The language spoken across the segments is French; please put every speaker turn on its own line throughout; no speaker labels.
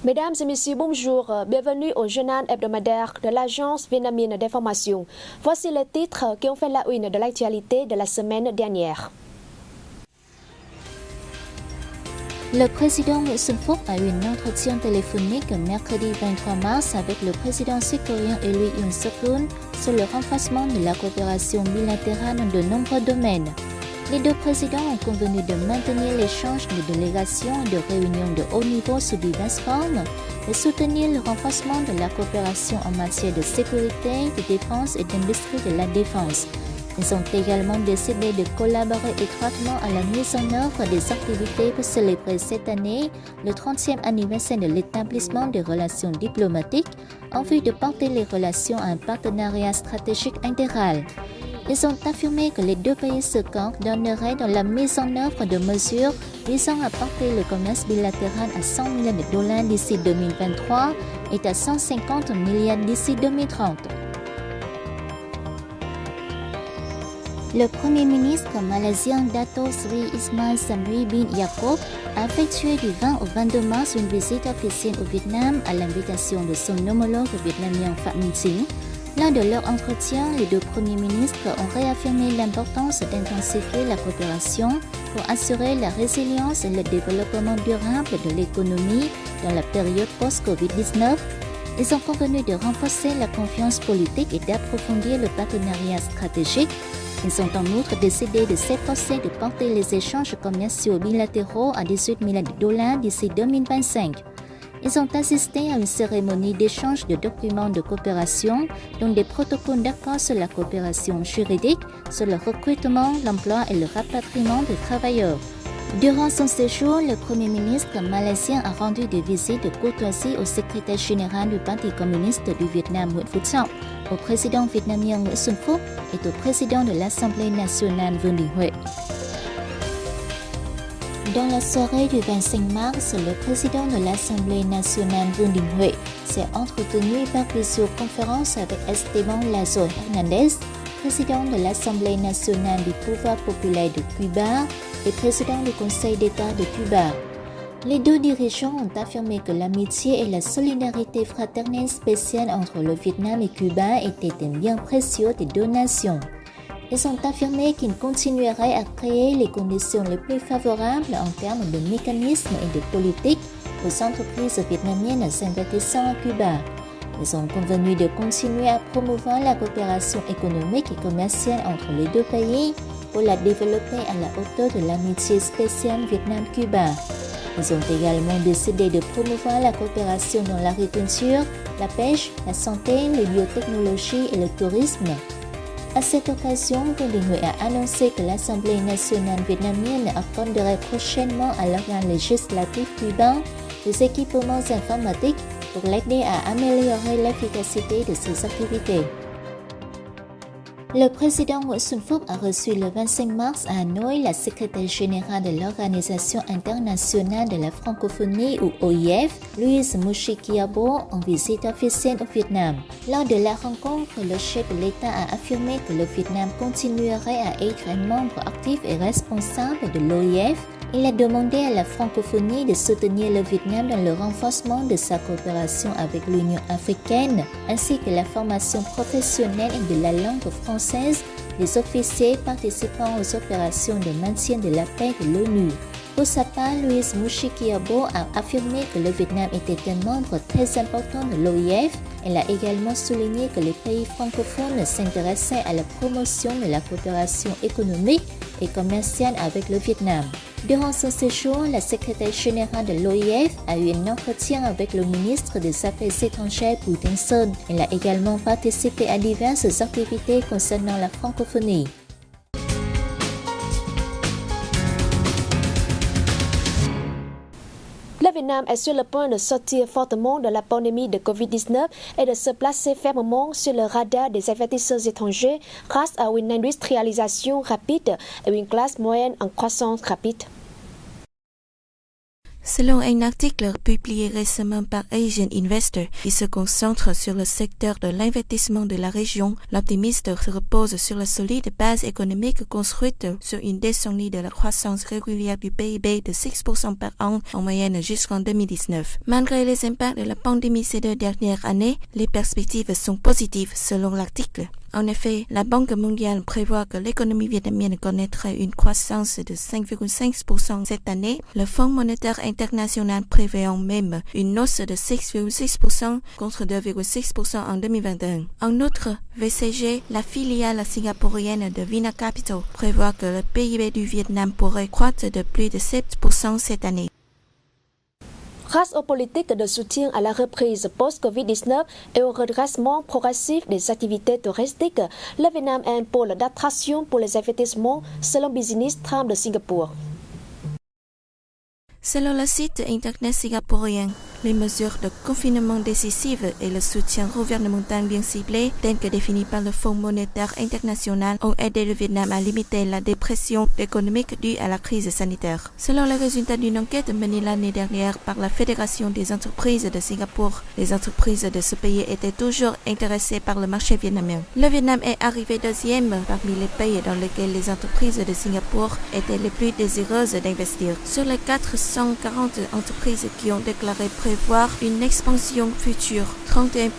Mesdames et messieurs, bonjour. Bienvenue au journal hebdomadaire de l'Agence vietnamienne d'information. Voici les titres qui ont fait la une de l'actualité de la semaine dernière.
Le président Nguyễn Xuân Phúc a eu un entretien téléphonique mercredi 23 mars avec le président sud-coréen élu Yoon Suk-yeol sur le renforcement de la coopération bilatérale dans de nombreux domaines. Les deux présidents ont convenu de maintenir l'échange de délégations et de réunions de haut niveau sous diverses formes, de soutenir le renforcement de la coopération en matière de sécurité, de défense et d'industrie de la défense. Ils ont également décidé de collaborer étroitement à la mise en œuvre des activités pour célébrer cette année le 30e anniversaire de l'établissement des relations diplomatiques en vue de porter les relations à un partenariat stratégique intégral. Ils ont affirmé que les deux pays se coordonneraient dans la mise en œuvre de mesures visant à porter le commerce bilatéral à 100 milliards de dollars d'ici 2023 et à 150 milliards d'ici 2030. Le Premier ministre malaisien Dato Sri Ismail Sabri bin Yaakob a effectué du 20 au 22 mars une visite officielle au Vietnam à l'invitation de son homologue vietnamien Phạm Minh Chính. Lors de leur entretien, les deux premiers ministres ont réaffirmé l'importance d'intensifier la coopération pour assurer la résilience et le développement durable de l'économie dans la période post-Covid-19. Ils ont convenu de renforcer la confiance politique et d'approfondir le partenariat stratégique. Ils ont en outre décidé de s'efforcer de porter les échanges commerciaux bilatéraux à 18 milliards de dollars d'ici 2025. Ils ont assisté à une cérémonie d'échange de documents de coopération, dont des protocoles d'accord sur la coopération juridique, sur le recrutement, l'emploi et le rapatriement des travailleurs. Durant son séjour, le Premier ministre malaisien a rendu des visites de courtoisie au secrétaire général du Parti communiste du Vietnam Nguyễn Phú Trọng, au président vietnamien Nguyễn Xuân Phúc et au président de l'Assemblée nationale Vương Đình Huệ. Dans la soirée du 25 mars, le président de l'Assemblée nationale Vương Đình Huệ s'est entretenu par visioconférence avec Esteban Lazo Hernández, président de l'Assemblée nationale du pouvoir populaire de Cuba et président du Conseil d'État de Cuba. Les deux dirigeants ont affirmé que l'amitié et la solidarité fraternelle spéciale entre le Vietnam et Cuba étaient un bien précieux des deux nations. Ils ont affirmé qu'ils continueraient à créer les conditions les plus favorables en termes de mécanismes et de politique aux entreprises vietnamiennes s'investissant à Cuba. Ils ont convenu de continuer à promouvoir la coopération économique et commerciale entre les deux pays pour la développer à la hauteur de l'amitié spéciale Vietnam-Cuba. Ils ont également décidé de promouvoir la coopération dans l'agriculture, la pêche, la santé, les biotechnologies et le tourisme. À cette occasion, Vương Đình Huệ a annoncé que l'Assemblée nationale vietnamienne accorderait prochainement à l'organe législatif cubain des équipements informatiques pour l'aider à améliorer l'efficacité de ses activités. Le président Nguyễn Xuân Phúc a reçu le 25 mars à Hanoï la secrétaire générale de l'Organisation internationale de la francophonie ou OIF, Louise Mushikiwabo, en visite officielle au Vietnam. Lors de la rencontre, le chef de l'État a affirmé que le Vietnam continuerait à être un membre actif et responsable de l'OIF. Il a demandé à la francophonie de soutenir le Vietnam dans le renforcement de sa coopération avec l'Union africaine, ainsi que la formation professionnelle et de la langue française des officiers participant aux opérations de maintien de la paix de l'ONU. Pour sa part, Louise Mushikiwabo a affirmé que le Vietnam était un membre très important de l'OIF. Elle a également souligné que les pays francophones s'intéressaient à la promotion de la coopération économique et commerciale avec le Vietnam. Durant son séjour, la secrétaire générale de l'OIF a eu un entretien avec le ministre des Affaires étrangères Bùi Thanh Sơn. Elle a également participé à diverses activités concernant la francophonie.
Le Vietnam est sur le point de sortir fortement de la pandémie de Covid-19 et de se placer fermement sur le radar des investisseurs étrangers grâce à une industrialisation rapide et une classe moyenne en croissance rapide.
Selon un article publié récemment par Asian Investor qui se concentre sur le secteur de l'investissement de la région, l'optimiste se repose sur la solide base économique construite sur une décennie de la croissance régulière du PIB de 6% par an en moyenne jusqu'en 2019. Malgré les impacts de la pandémie ces 2 dernières années, les perspectives sont positives selon l'article. En effet, la Banque mondiale prévoit que l'économie vietnamienne connaîtra une croissance de 5,5% cette année, le Fonds monétaire international prévoyant même une hausse de 6,6% contre 2,6% en 2021. En outre, VCG, la filiale singapourienne de Vina Capital, prévoit que le PIB du Vietnam pourrait croître de plus de 7% cette année.
Grâce aux politiques de soutien à la reprise post-Covid-19 et au redressement progressif des activités touristiques, le Vietnam est un pôle d'attraction pour les investissements selon Business Times de Singapour.
Selon le site internet singapourien, les mesures de confinement décisives et le soutien gouvernemental bien ciblé, tels que définis par le Fonds monétaire international, ont aidé le Vietnam à limiter la dépression économique due à la crise sanitaire. Selon les résultats d'une enquête menée l'année dernière par la Fédération des entreprises de Singapour, les entreprises de ce pays étaient toujours intéressées par le marché vietnamien. Le Vietnam est arrivé 2e parmi les pays dans lesquels les entreprises de Singapour étaient les plus désireuses d'investir. Sur les 440 entreprises qui ont déclaré prévoir une expansion future, 31%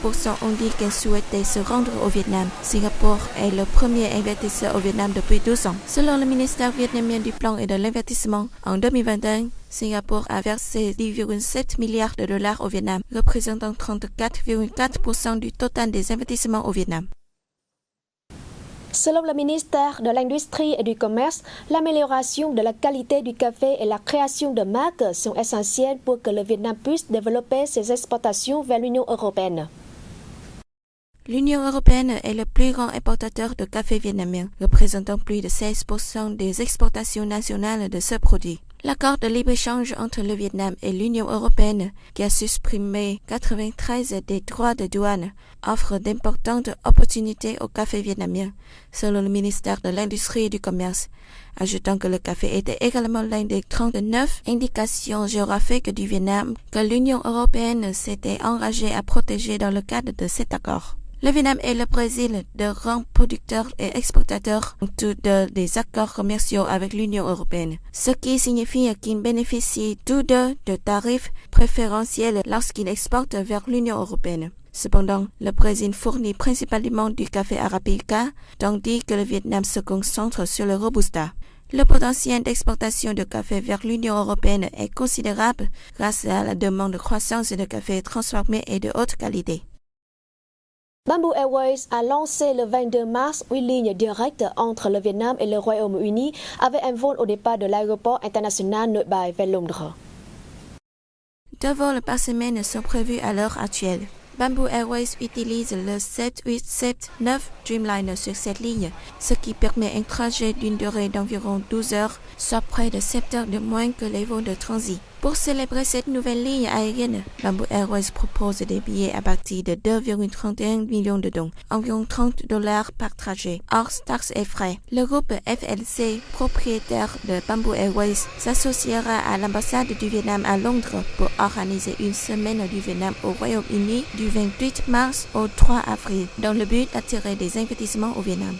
ont dit qu'elles souhaitaient se rendre au Vietnam. Singapour est le premier investisseur au Vietnam depuis 12 ans. Selon le ministère vietnamien du Plan et de l'Investissement, en 2021, Singapour a versé 10,7 milliards de dollars au Vietnam, représentant 34,4% du total des investissements au Vietnam.
Selon le ministère de l'Industrie et du Commerce, l'amélioration de la qualité du café et la création de marques sont essentielles pour que le Vietnam puisse développer ses exportations vers l'Union européenne.
L'Union européenne est le plus grand importateur de café vietnamien, représentant plus de 16% des exportations nationales de ce produit. L'accord de libre-échange entre le Vietnam et l'Union européenne, qui a supprimé 93 des droits de douane, offre d'importantes opportunités au café vietnamien, selon le ministère de l'Industrie et du Commerce, ajoutant que le café était également l'un des 39 indications géographiques du Vietnam que l'Union européenne s'était engagée à protéger dans le cadre de cet accord. Le Vietnam et le Brésil, de grands producteurs et exportateurs, ont tous deux des accords commerciaux avec l'Union européenne, ce qui signifie qu'ils bénéficient tous deux de tarifs préférentiels lorsqu'ils exportent vers l'Union européenne. Cependant, le Brésil fournit principalement du café arabica, tandis que le Vietnam se concentre sur le robusta. Le potentiel d'exportation de café vers l'Union européenne est considérable grâce à la demande croissante de café transformé et de haute qualité.
Bamboo Airways a lancé le 22 mars une ligne directe entre le Vietnam et le Royaume-Uni avec un vol au départ de l'aéroport international Nội Bài vers Londres.
2 vols par semaine sont prévus à l'heure actuelle. Bamboo Airways utilise le 787-9 Dreamliner sur cette ligne, ce qui permet un trajet d'une durée d'environ 12 heures, soit près de 7 heures de moins que les vols de transit. Pour célébrer cette nouvelle ligne aérienne, Bamboo Airways propose des billets à partir de 2,31 millions de dong, environ $30 par trajet, hors taxes et frais. Le groupe FLC, propriétaire de Bamboo Airways, s'associera à l'ambassade du Vietnam à Londres pour organiser une semaine du Vietnam au Royaume-Uni du 28 mars au 3 avril, dans le but d'attirer des investissements au Vietnam.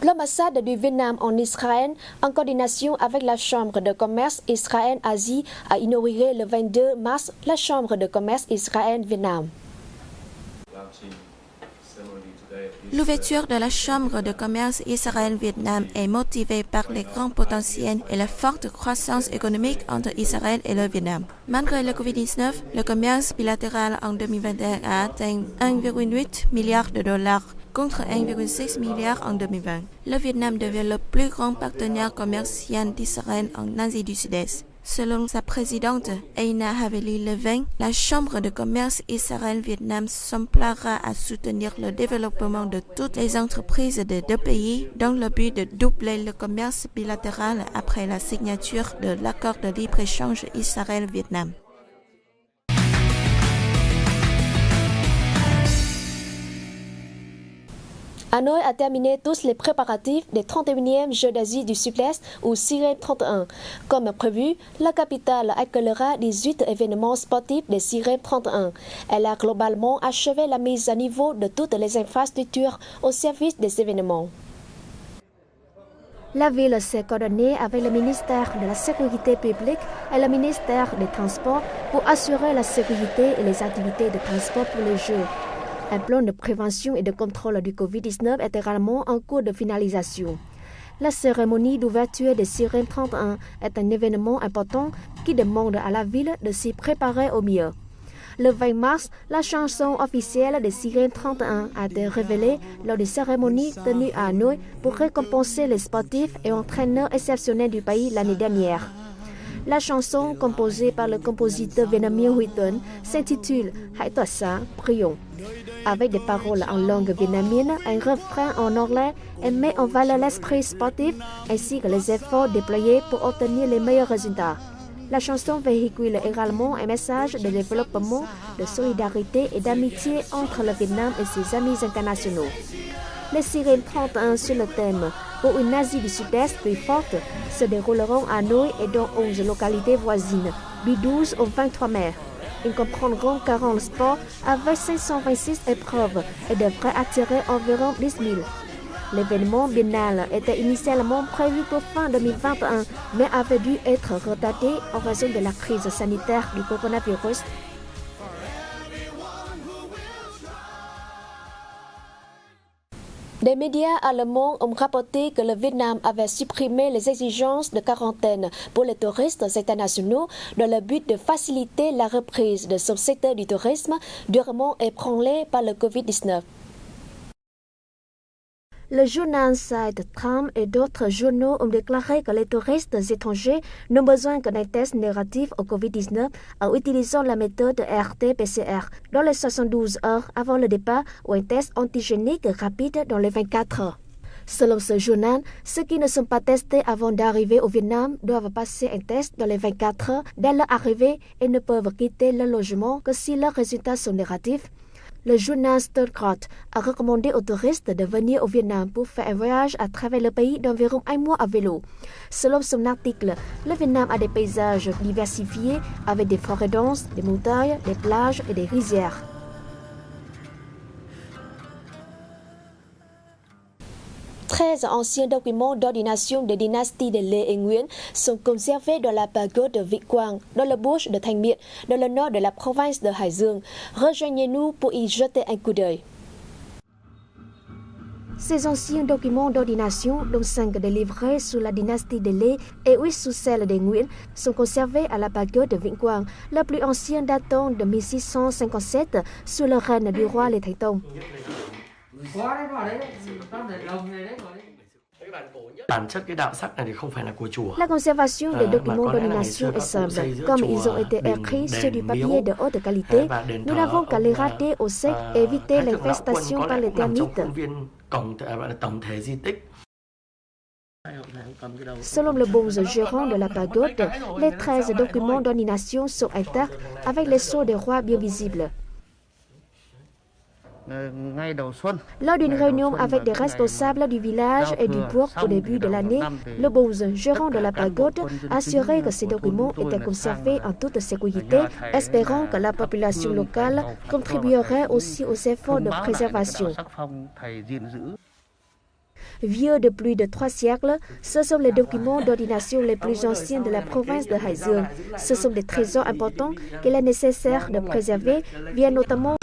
L'ambassade du Vietnam en Israël, en coordination avec la Chambre de commerce Israël-Asie, a inauguré le 22 mars la Chambre de commerce Israël-Vietnam.
L'ouverture de la Chambre de commerce Israël-Vietnam est motivée par les grands potentiels et la forte croissance économique entre Israël et le Vietnam. Malgré le Covid-19, le commerce bilatéral en 2021 a atteint 1,8 milliard de dollars contre 1,6 milliard en 2020. Le Vietnam devient le plus grand partenaire commercial d'Israël en Asie du Sud-Est. Selon sa présidente, Eina Haveli Levin, la Chambre de commerce Israël-Vietnam s'emploiera à soutenir le développement de toutes les entreprises des 2 pays dans le but de doubler le commerce bilatéral après la signature de l'accord de libre-échange Israël-Vietnam.
Hanoï a terminé tous les préparatifs des 31e Jeux d'Asie du Sud-Est ou CIREM 31. Comme prévu, la capitale accueillera 18 événements sportifs des CIREM 31. Elle a globalement achevé la mise à niveau de toutes les infrastructures au service des événements. La ville s'est coordonnée avec le ministère de la Sécurité publique et le ministère des Transports pour assurer la sécurité et les activités de transport pour les Jeux. Un plan de prévention et de contrôle du Covid-19 est également en cours de finalisation. La cérémonie d'ouverture des CIREM 31 est un événement important qui demande à la ville de s'y préparer au mieux. Le 20 mars, la chanson officielle des CIREM 31 a été révélée lors des cérémonies tenues à Hanoï pour récompenser les sportifs et entraîneurs exceptionnels du pays l'année dernière. La chanson, composée par le compositeur vietnamien Huy Tuấn, s'intitule Hãy tỏa sáng, prions. Avec des paroles en langue vietnamienne, un refrain en anglais et met en valeur l'esprit sportif ainsi que les efforts déployés pour obtenir les meilleurs résultats. La chanson véhicule également un message de développement, de solidarité et d'amitié entre le Vietnam et ses amis internationaux. Les CIREM 31 sur le thème « Pour une Asie du Sud-Est plus forte » se dérouleront à Hanoï et dans 11 localités voisines, du 12 au 23 mai. Ils comprendront 40 sports avec 526 épreuves et devraient attirer environ 10 000. L'événement biennal était initialement prévu pour fin 2021, mais avait dû être retardé en raison de la crise sanitaire du coronavirus. Des médias allemands ont rapporté que le Vietnam avait supprimé les exigences de quarantaine pour les touristes internationaux dans le but de faciliter la reprise de son secteur du tourisme durement ébranlé par le Covid-19. Le journal Side Tram et d'autres journaux ont déclaré que les touristes étrangers n'ont besoin que d'un test négatif au Covid-19 en utilisant la méthode RT-PCR dans les 72 heures avant le départ ou un test antigénique rapide dans les 24 heures. Selon ce journal, ceux qui ne sont pas testés avant d'arriver au Vietnam doivent passer un test dans les 24 heures dès leur arrivée et ne peuvent quitter leur logement que si leurs résultats sont négatifs. Le journal Stuttgart a recommandé aux touristes de venir au Vietnam pour faire un voyage à travers le pays d'environ un mois à vélo. Selon son article, le Vietnam a des paysages diversifiés avec des forêts denses, des montagnes, des plages et des rizières. Treize anciens documents d'ordination des dynasties de Lê et Nguyễn sont conservés dans la pagode de Vĩnh Quang, dans le bourg de Thanh Miện, dans le nord de la province de Hải Dương. Rejoignez-nous pour y jeter un coup d'œil. Ces anciens documents d'ordination, dont 5 délivrés sous la dynastie de Lê et 8 sous celle de Nguyễn, sont conservés à la pagode de Vĩnh Quang, la plus ancienne datant de 1657 sous le règne du roi Lê Thánh Tông. La conservation des documents d'ordination est simple. Comme ils ont été écrits sur du papier de haute qualité, nous n'avons qu'à les rater au sec et éviter l'infestation par les termites. Selon le bon gérant de la pagode, les 13 documents d'ordination sont intacts avec les sceaux des rois bien visibles. Lors d'une réunion avec des responsables du village et du bourg au début de l'année, le bon gérant de la pagode a assuré que ces documents étaient conservés en toute sécurité, espérant que la population locale contribuerait aussi aux efforts de préservation. Vieux de plus de 3 siècles, ce sont les documents d'ordination les plus anciens de la province de Hải Dương. Ce sont des trésors importants qu'il est nécessaire de préserver, via notamment